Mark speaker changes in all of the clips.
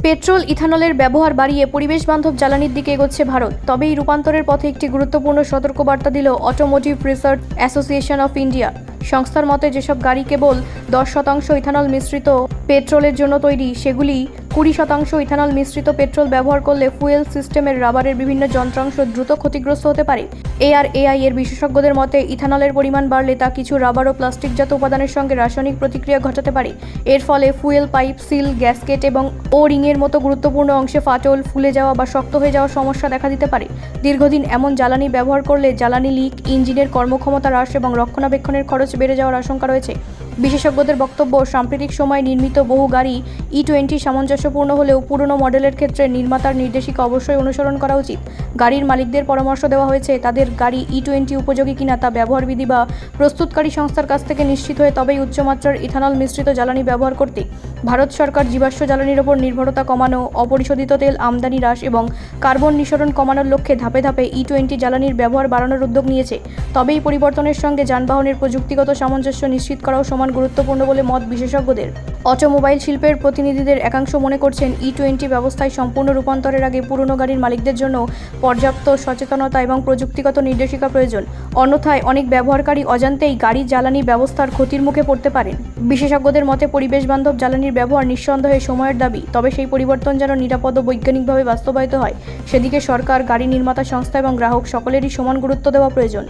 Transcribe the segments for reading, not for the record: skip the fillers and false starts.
Speaker 1: Petrol ইথানলের ব্যবহার বাড়িয়ে পরিবেশ বান্ধব জ্বালানির দিকে এগোচ্ছে ভারত। তবে এই রূপান্তরের পথে একটি গুরুত্বপূর্ণ সতর্কবার্তা দিল automotive research association of India. সংস্থার মতে যেসব গাড়ি কেবল 10% ইথানল মিশ্রিত পেট্রোলের জন্য তৈরি, সেগুলি 20% ইথানল মিশ্রিত পেট্রোল ব্যবহার করলে ফুয়েল সিস্টেমের রাবারের বিভিন্ন যন্ত্রাংশ দ্রুত ক্ষতিগ্রস্ত হতে পারে। ARAI এর বিশেষজ্ঞদের মতে ইথানলের পরিমাণ বাড়লে তা কিছু রাবার ও প্লাস্টিকজাত উপাদানের সঙ্গে রাসায়নিক প্রতিক্রিয়া ঘটাতে পারে। এর ফলে ফুয়েল পাইপ, সিল, গ্যাসকেট এবং ও রিংয়ের মতো গুরুত্বপূর্ণ অংশে ফাটল, ফুলে যাওয়া বা শক্ত হয়ে যাওয়ার সমস্যা দেখা দিতে পারে। দীর্ঘদিন এমন জ্বালানি ব্যবহার করলে জ্বালানি লিক, ইঞ্জিনের কর্মক্ষমতা হ্রাস এবং রক্ষণাবেক্ষণের খরচ বেড়ে যাওয়ার আশঙ্কা রয়েছে। বিশেষজ্ঞদের বক্তব্য, সাম্প্রতিক সময়ে নির্মিত বহু গাড়ি E20 সামঞ্জস্যপূর্ণ হলেও পুরনো মডেলের ক্ষেত্রে নির্মাতার নির্দেশিকা অবশ্যই অনুসরণ করা উচিত। গাড়ির মালিকদের পরামর্শ দেওয়া হয়েছে তাদের গাড়ি E20 উপযোগী কিনা তা ব্যবহারবিধি বা প্রস্তুতকারী সংস্থার কাছ থেকে নিশ্চিত হয়ে তবেই উচ্চমাত্রার ইথানল মিশ্রিত জ্বালানি ব্যবহার করতে। ভারত সরকার জীবাশ্ম জ্বালানির ওপর নির্ভরতা কমানো, অপরিশোধিত তেল আমদানি হ্রাস এবং কার্বন নিঃসরণ কমানোর লক্ষ্যে ধাপে ধাপে E20 জ্বালানির ব্যবহার বাড়ানোর উদ্যোগ নিয়েছে। তবে এই পরিবর্তনের সঙ্গে যানবাহনের প্রযুক্তিগত সামঞ্জস্য নিশ্চিত করাও সমান গুরুত্বপূর্ণ বলে মত বিশেষজ্ঞদের। অটোমোবাইল শিল্পের প্রতিনিধিদের একাংশ মনে করছেন E20 ব্যবস্থায় সম্পূর্ণ রূপান্তরের আগে পুরনো গাড়ির মালিকদের জন্য পর্যাপ্ত সচেতনতা এবং প্রযুক্তিগত নির্দেশিকা প্রয়োজন। অন্যথায় অনেক ব্যবহারকারী অজান্তেই গাড়ির জ্বালানি ব্যবস্থার ক্ষতির মুখে পড়তে পারেন। বিশেষজ্ঞদের মতে পরিবেশ বান্ধব জ্বালানির ব্যবহার নিঃসন্দেহে সময়ের দাবি, তবে সেই পরিবর্তন যেন নিরাপদ ও বৈজ্ঞানিকভাবে বাস্তবায়িত হয় সেদিকে সরকার, গাড়ি নির্মাতা সংস্থা এবং গ্রাহক সকলেরই সমান গুরুত্ব দেওয়া প্রয়োজন।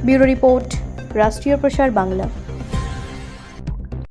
Speaker 1: ব্যুরো রিপোর্ট, রাষ্ট্রীয় প্রসার বাংলা।